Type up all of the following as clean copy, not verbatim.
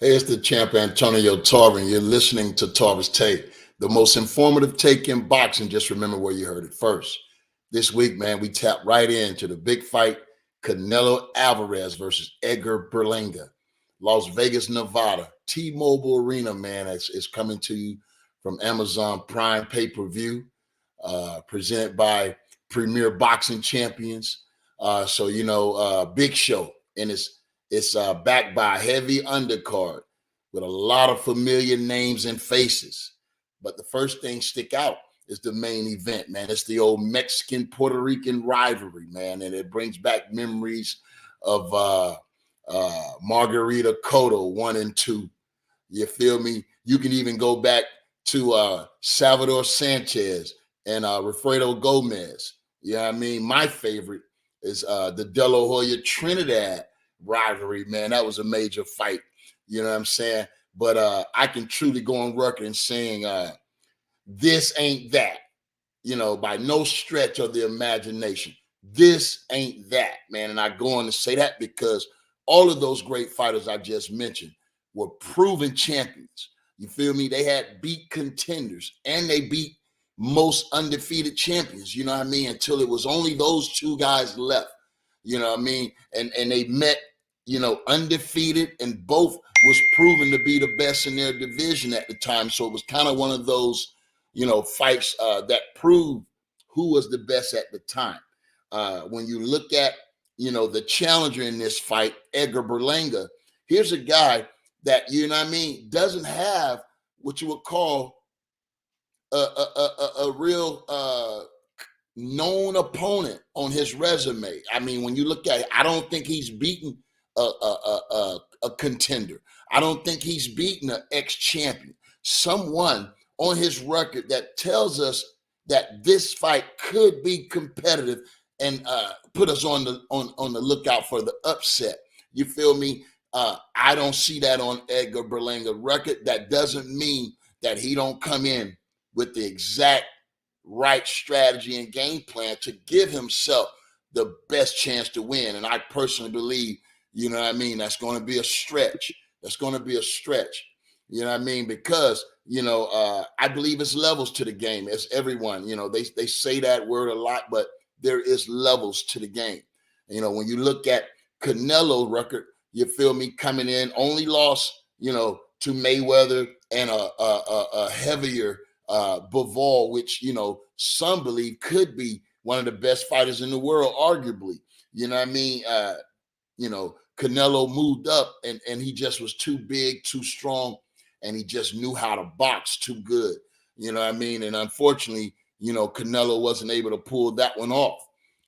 Hey, it's the champ Antonio Tarver. You're listening to Tarver's Take, the most informative take in boxing. Just remember where you heard it first. This week, man, we tap right into the big fight, Canelo Alvarez versus Edgar Berlanga, Las Vegas, Nevada. T-Mobile Arena, man, is coming to you from Amazon Prime pay-per-view, presented by Premier Boxing Champions. Big show, and it's backed by a heavy undercard with a lot of familiar names and faces. But the first thing stick out is the main event, man. It's the old Mexican Puerto Rican rivalry, man, and it brings back memories of Margarita Cotto 1 and 2. You feel me? You can even go back to Salvador Sanchez and Wilfredo Gomez. You know what I mean? My favorite is the De La Hoya Trinidad rivalry, man. That was a major fight. You know what I'm saying? But I can truly go on record and saying this ain't that, by no stretch of the imagination. This ain't that, man. And I go on to say that because all of those great fighters I just mentioned were proven champions. You feel me? They had beat contenders and they beat most undefeated champions, you know what I mean? Until it was only those two guys left, you know what I mean? And they met, undefeated, and both was proven to be the best in their division at the time. So it was kind of one of those, fights that proved who was the best at the time. When you look at, the challenger in this fight, Edgar Berlanga, here's a guy that, doesn't have what you would call a real known opponent on his resume. I mean, when you look at it, I don't think he's beaten a contender. I don't think he's beaten an ex-champion. Someone on his record that tells us that this fight could be competitive and put us on the lookout for the upset. You feel me? I don't see that on Edgar Berlanga record. That doesn't mean that he don't come in with the exact right strategy and game plan to give himself the best chance to win. And I personally believe, that's going to be a stretch. That's going to be a stretch. You know what I mean? Because, I believe it's levels to the game. As everyone, they say that word a lot, but there is levels to the game. When you look at Canelo record, you feel me, coming in, only lost, to Mayweather and a heavier Bivol, which, some believe could be one of the best fighters in the world, arguably. You know what I mean? Canelo moved up and he just was too big, too strong, and he just knew how to box too good. You know what I mean? And unfortunately, Canelo wasn't able to pull that one off.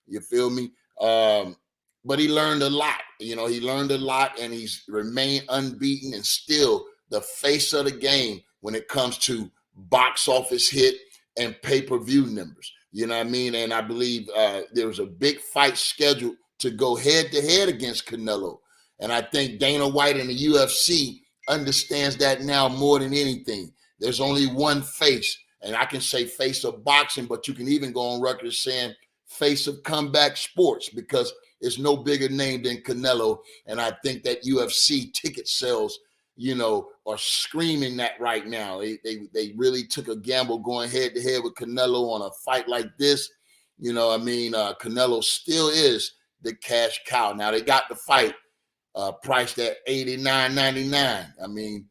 You feel me? But he learned a lot. He learned a lot, and he's remained unbeaten and still the face of the game when it comes to box office hit and pay-per-view numbers. You know what I mean? And I believe there was a big fight scheduled to go head-to-head against Canelo. And I think Dana White and the UFC understands that now more than anything. There's only one face, and I can say face of boxing, but you can even go on record as saying face of comeback sports, because it's no bigger name than Canelo. And I think that UFC ticket sales, are screaming that right now. They really took a gamble going head to head with Canelo on a fight like this. Canelo still is the cash cow. Now they got the fight priced at $89.99. I mean,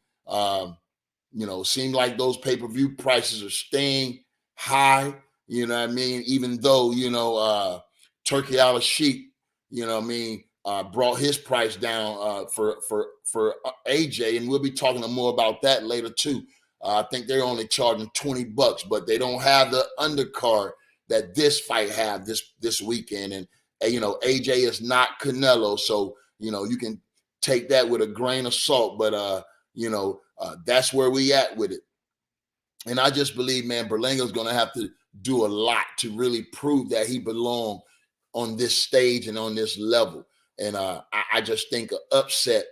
seemed like those pay-per-view prices are staying high. You know what I mean? Even though, Turkey Al-Sheikh, brought his price down for AJ, and we'll be talking more about that later too. I think they're only charging $20, but they don't have the undercard that this fight have this weekend. And AJ is not Canelo, so you can take that with a grain of salt. But that's where we at with it. And I just believe, man, Berlanga's going to have to do a lot to really prove that he belongs on this stage and on this level. And I just think an upset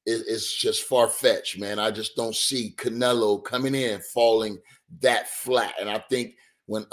is just far-fetched, man. I just don't see Canelo coming in falling that flat. And I think when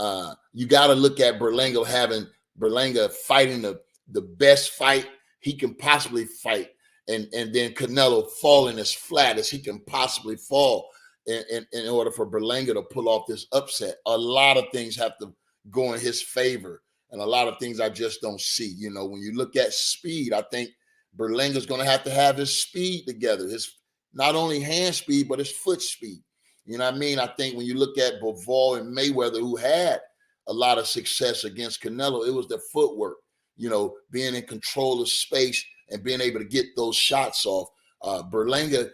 you got to look at Berlanga fighting the best fight he can possibly fight and then Canelo falling as flat as he can possibly fall in order for Berlanga to pull off this upset. A lot of things have to go in his favor, and a lot of things I just don't see. When you look at speed, I think Berlanga's going to have his speed together, his not only hand speed, but his foot speed. You know what I mean? I think when you look at Bivol and Mayweather, who had a lot of success against Canelo, it was their footwork, being in control of space and being able to get those shots off. Berlanga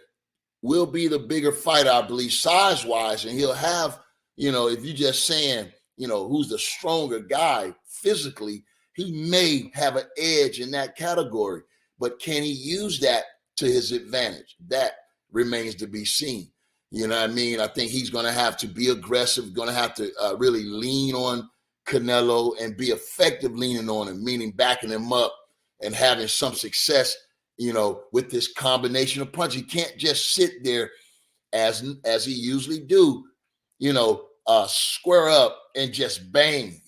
will be the bigger fighter, I believe, size-wise, and he'll have, if you're just saying, who's the stronger guy physically, he may have an edge in that category. But can he use that to his advantage? That remains to be seen. You know what I mean? I think he's going to have to be aggressive, going to have to really lean on Canelo and be effective leaning on him, meaning backing him up and having some success, with this combination of punch. He can't just sit there as he usually do, square up and just bang.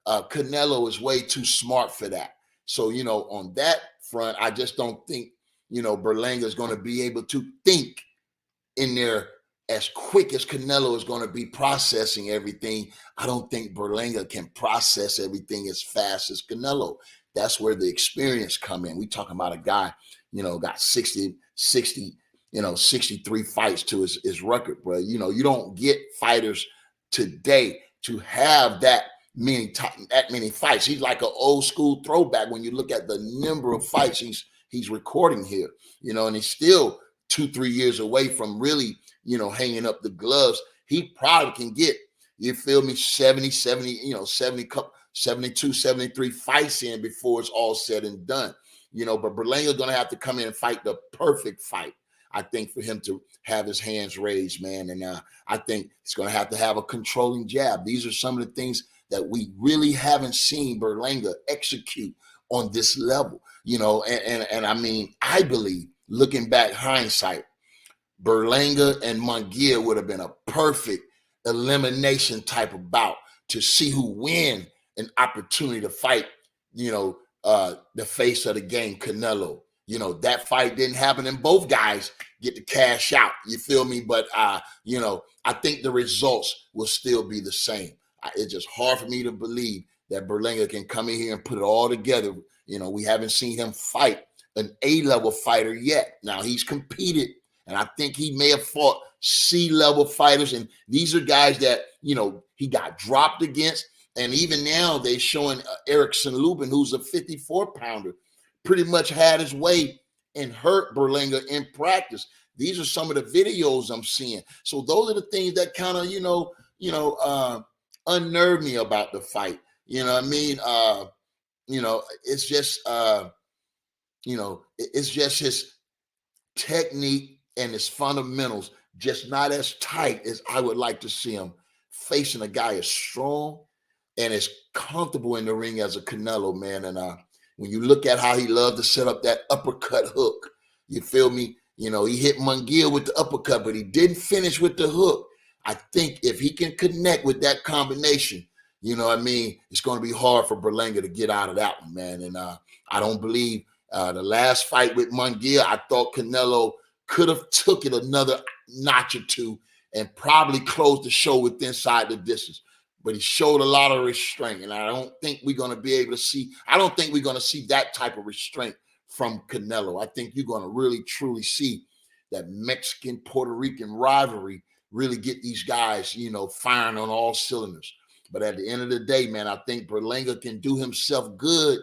Canelo is way too smart for that. So, on that front, I just don't think, Berlanga is going to be able to think in there as quick as Canelo is going to be processing everything. I don't think Berlanga can process everything as fast as Canelo. That's where the experience come in. We talking about a guy, got 63 fights to his record, bro. You don't get fighters today to have that many fights. He's like an old school throwback when you look at the number of fights he's recording here, and he's still 2-3 years away from really, hanging up the gloves. He probably can get, 70, 72, 73 fights in before it's all said and done. But Berlanga's going to have to come in and fight the perfect fight, I think, for him to have his hands raised, man. And I think he's going to have a controlling jab. These are some of the things that we really haven't seen Berlanga execute on this level, and I mean, I believe, looking back hindsight, Berlanga and Munguia would have been a perfect elimination type of bout to see who win an opportunity to fight, the face of the game, Canelo. That fight didn't happen, and both guys get to cash out. You feel me? But, I think the results will still be the same. It's just hard for me to believe that Berlanga can come in here and put it all together. We haven't seen him fight an A-level fighter yet. Now, he's competed, and I think he may have fought C-level fighters, and these are guys that, he got dropped against. And even now, they're showing Erickson Lubin, who's a 54-pounder, pretty much had his way and hurt Berlanga in practice. These are some of the videos I'm seeing. So those are the things that kind of, unnerve me about the fight. You know what I mean? It's just, it's just his technique and his fundamentals just not as tight as I would like to see him facing a guy as strong and as comfortable in the ring as a Canelo, man. And when you look at how he loved to set up that uppercut hook, you feel me? He hit Munguia with the uppercut, but he didn't finish with the hook. I think if he can connect with that combination, it's going to be hard for Berlanga to get out of that one, man. And I don't believe the last fight with Munguia, I thought Canelo could have took it another notch or two and probably closed the show with inside the distance. But he showed a lot of restraint, and I don't think we're going to be able to see. I don't think we're going to see that type of restraint from Canelo. I think you're going to really, truly see that Mexican-Puerto Rican rivalry really get these guys, firing on all cylinders. But at the end of the day, man, I think Berlanga can do himself good,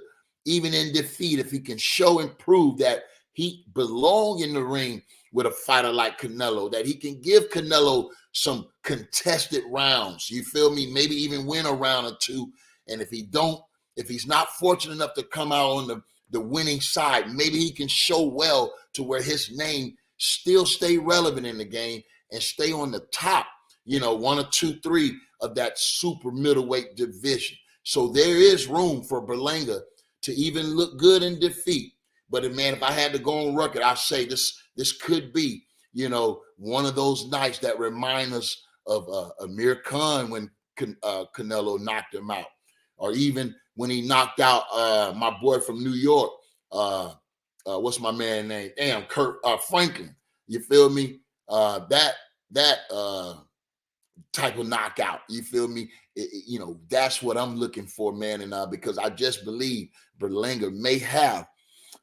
even in defeat, if he can show and prove that he belongs in the ring with a fighter like Canelo, that he can give Canelo some contested rounds. You feel me? Maybe even win a round or two. And if he's not fortunate enough to come out on the winning side, maybe he can show well to where his name still stay relevant in the game and stay on the top, 1 or 2, 3 of that super middleweight division. So there is room for Berlanga to even look good in defeat. But man, if I had to go on record, I'd say this could be, one of those nights that remind us of Amir Khan when Canelo knocked him out, or even when he knocked out my boy from New York, what's my man name? Damn, Kurt Franklin. You feel me? That type of knockout. You feel me? That's what I'm looking for, man. And because I just believe Berlanga may have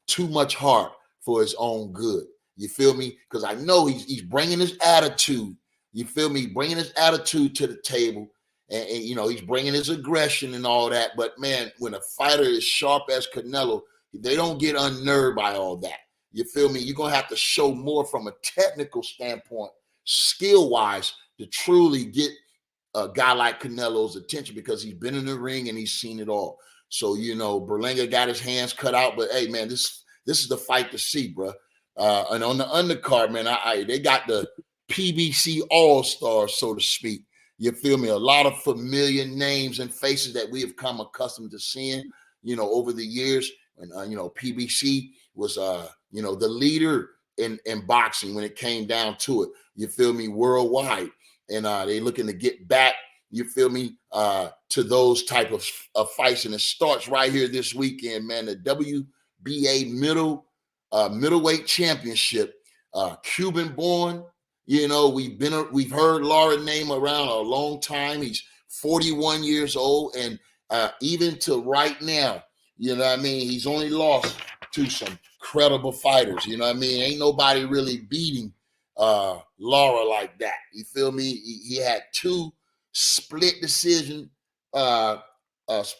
too much heart for his own good. You feel me? Because I know he's bringing his attitude. You feel me? Bringing his attitude to the table, and he's bringing his aggression and all that. But man, when a fighter is sharp as Canelo, they don't get unnerved by all that. You feel me? You're gonna have to show more from a technical standpoint, skill wise, to truly get a guy like Canelo's attention, because he's been in the ring and he's seen it all. So, Berlanga got his hands cut out, but hey, man, this is the fight to see, bro. And on the undercard, man, they got the PBC All-Stars, so to speak. You feel me? A lot of familiar names and faces that we have come accustomed to seeing, over the years. And, PBC was, the leader in boxing when it came down to it. You feel me? Worldwide. And they looking to get back, you feel me, to those type of fights. And it starts right here this weekend, man. The WBA middleweight championship, Cuban born. We've heard Lara name around a long time. He's 41 years old, and even to right now, he's only lost to some credible fighters. Ain't nobody really beating Lara like that. You feel me? He had two split decision losses,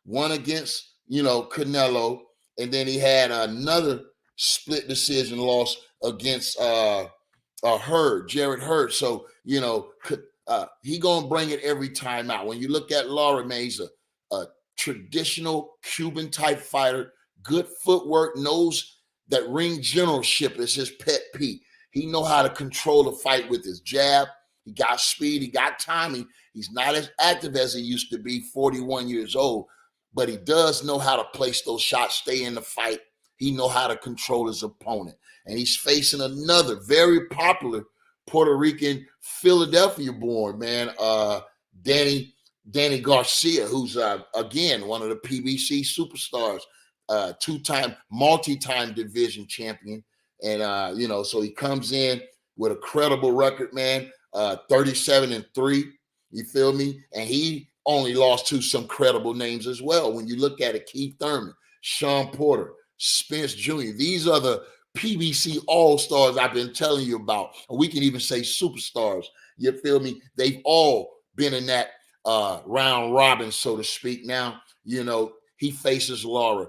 one against Canelo, and then he had another split decision loss against Jared Hurd. So he gonna bring it every time out. When you look at Lara, man, he's a traditional Cuban type fighter, good footwork, knows that ring generalship is his pet peeve. He know how to control the fight with his jab. He got speed. He got timing. He's not as active as he used to be, 41 years old, but he does know how to place those shots, stay in the fight. He know how to control his opponent. And he's facing another very popular Puerto Rican, Philadelphia-born, man, Danny Garcia, who's, again, one of the PBC superstars, two-time, multi-time division champion. And, so he comes in with a credible record, man, 37-3, you feel me? And he only lost to some credible names as well. When you look at it, Keith Thurman, Sean Porter, Spence Jr., these are the PBC All-Stars I've been telling you about. We can even say superstars, you feel me? They've all been in that round robin, so to speak. Now, he faces Lara,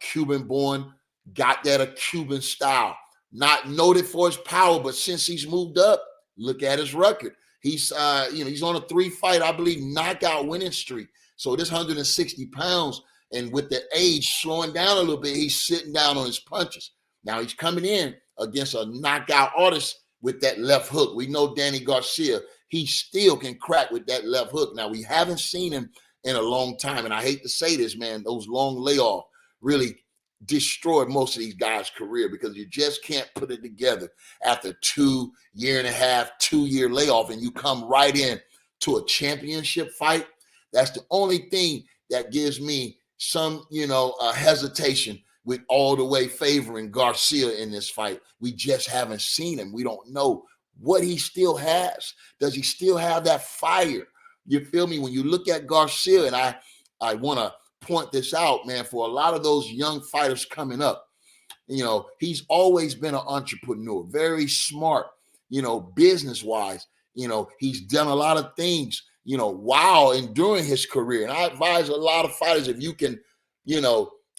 Cuban-born, got that a Cuban style. Not noted for his power, but since he's moved up, look at his record. He's, he's on a 3-fight, I believe, knockout winning streak. So this 160 pounds, and with the age slowing down a little bit, he's sitting down on his punches. Now he's coming in against a knockout artist with that left hook. We know Danny Garcia, he still can crack with that left hook. Now, we haven't seen him in a long time, and I hate to say this, man, those long layoffs really destroyed most of these guys' career, because you just can't put it together after 2.5-year layoff, and you come right in to a championship fight. That's the only thing that gives me some, hesitation with all the way favoring Garcia in this fight. We just haven't seen him. We don't know what he still has. Does he still have that fire? You feel me? When you look at Garcia, and I want to point this out, man, for a lot of those young fighters coming up, he's always been an entrepreneur, very smart, business-wise. He's done a lot of things, while and during his career. And I advise a lot of fighters, if you can,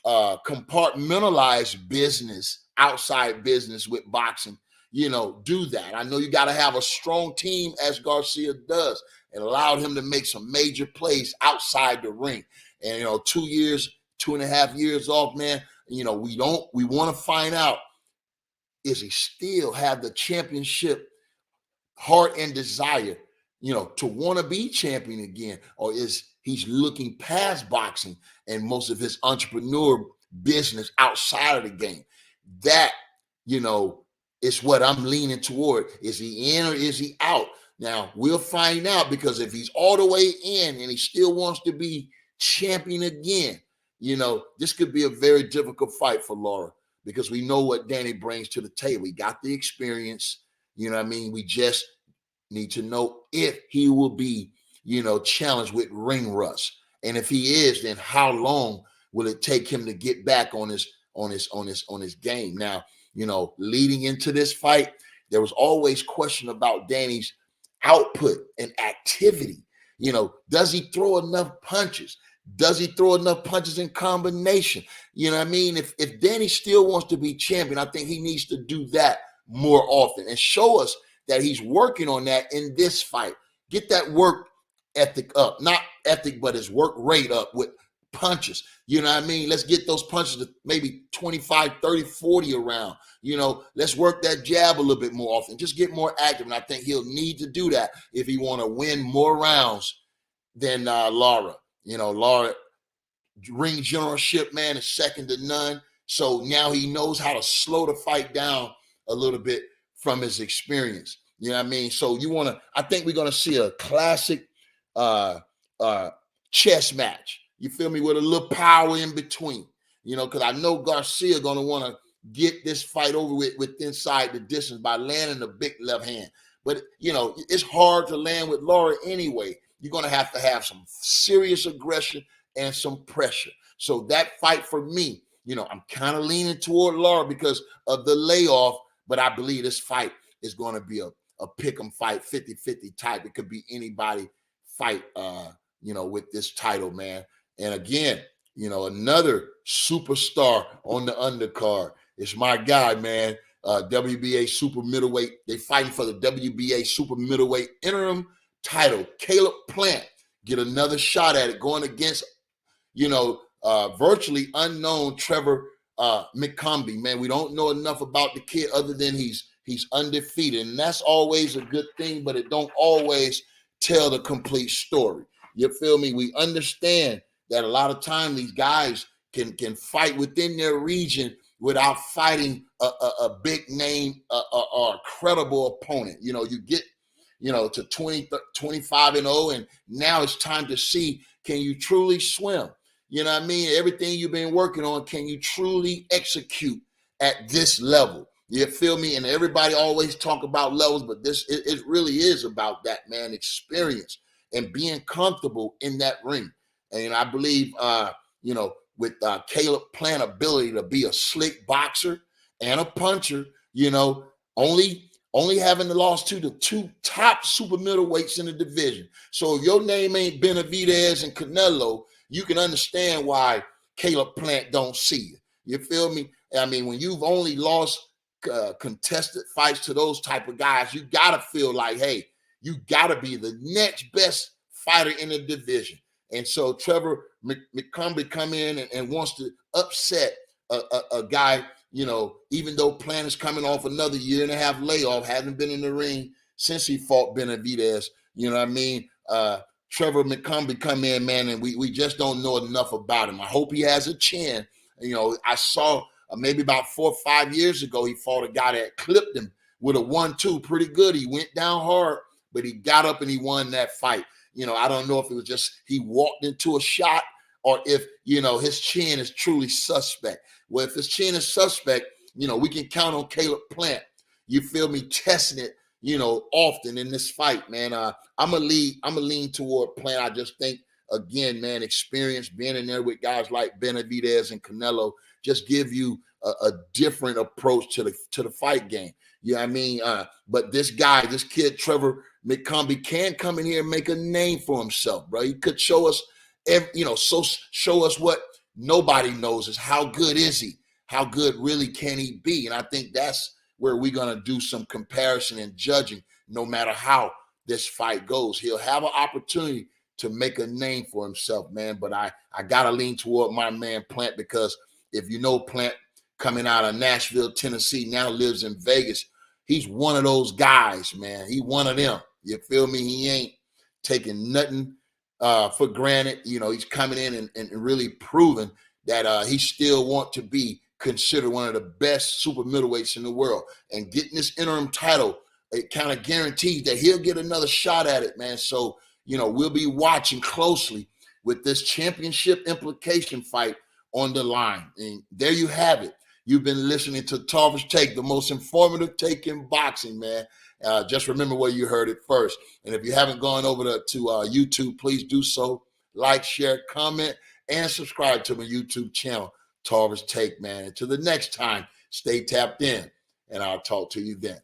compartmentalize business, outside business with boxing, do that. I know you got to have a strong team, as Garcia does, and allowed him to make some major plays outside the ring. And, 2.5 years off, man, we want to find out, is he still have the championship heart and desire, to want to be champion again? Or is he's looking past boxing and most of his entrepreneur business outside of the game? That, is what I'm leaning toward. Is he in or is he out? Now, we'll find out, because if he's all the way in and he still wants to be champion again, this could be a very difficult fight for Lara because we know what Danny brings to the table. He got the experience. We just need to know if he will be, challenged with ring rust. And if he is, then how long will it take him to get back on his game? Now, leading into this fight, there was always question about Danny's output and activity. Does he throw enough punches? Does he throw enough punches in combination? If Danny still wants to be champion, I think he needs to do that more often and show us that he's working on that in this fight. Get that work ethic up. Not ethic, but his work rate up with punches. Let's get those punches to maybe 25, 30, 40 around. Let's work that jab a little bit more often. Just get more active. And I think he'll need to do that if he want to win more rounds than Lara. Lara, ring generalship, man, is second to none. So now he knows how to slow the fight down a little bit from his experience. So I think we're going to see a classic chess match. You feel me? With a little power in between, because I know Garcia going to want to get this fight over with inside the distance by landing a big left hand. But, it's hard to land with Lara anyway. You're going to have some serious aggression and some pressure. So that fight for me, I'm kind of leaning toward Lara because of the layoff, but I believe this fight is going to be a pick'em fight, 50-50 type. It could be anybody fight, with this title, man. And again, another superstar on the undercard. It's my guy, man, WBA Super Middleweight. They fighting for the WBA Super Middleweight interim title. Caleb Plant get another shot at it, going against, virtually unknown Trevor McCumby. Man, we don't know enough about the kid other than he's undefeated, and that's always a good thing, but it don't always tell the complete story. You feel me? We understand that a lot of time these guys can fight within their region without fighting a big name or a credible opponent. You get to 20, 25-0, and now it's time to see, can you truly swim? Everything you've been working on, can you truly execute at this level? You feel me? And everybody always talk about levels, but it really is about that, man, experience and being comfortable in that ring. And I believe, with Caleb Plant's ability to be a slick boxer and a puncher, only having lost to the two top super middleweights in the division. So if your name ain't Benavidez and Canelo, you can understand why Caleb Plant don't see you. You feel me? When you've only lost contested fights to those type of guys, you got to feel like, hey, you got to be the next best fighter in the division. And so Trevor McCumby come in and wants to upset a guy, even though Plant is coming off another year and a half layoff, hasn't been in the ring since he fought Benavidez. Trevor McCumby come in, man, and we just don't know enough about him. I hope he has a chin. I saw maybe about 4 or 5 years ago, he fought a guy that clipped him with a 1-2 pretty good. He went down hard, but he got up and he won that fight. I don't know if it was just he walked into a shot or if, his chin is truly suspect. Well, if his chin is suspect, we can count on Caleb Plant. You feel me? Testing it, often in this fight, man. I'm a lean toward Plant. I just think, again, man, experience being in there with guys like Benavidez and Canelo just give you a different approach to the fight game. But this kid, Trevor McCumby, can come in here and make a name for himself, bro. He could show us, show us what nobody knows is how good is he? How good really can he be? And I think that's where we're going to do some comparison and judging no matter how this fight goes. He'll have an opportunity to make a name for himself, man. But I got to lean toward my man Plant, because if Plant coming out of Nashville, Tennessee, now lives in Vegas, he's one of those guys, man. He one of them. You feel me? He ain't taking nothing for granted. He's coming in and really proving that he still want to be considered one of the best super middleweights in the world. And getting this interim title, it kind of guarantees that he'll get another shot at it, man. So, we'll be watching closely with this championship implication fight on the line. And there you have it. You've been listening to Tarver's Take, the most informative take in boxing, man. Just remember where you heard it first. And if you haven't gone over to YouTube, please do so. Like, share, comment, and subscribe to my YouTube channel, Tarver's Take, man. Until the next time, stay tapped in, and I'll talk to you then.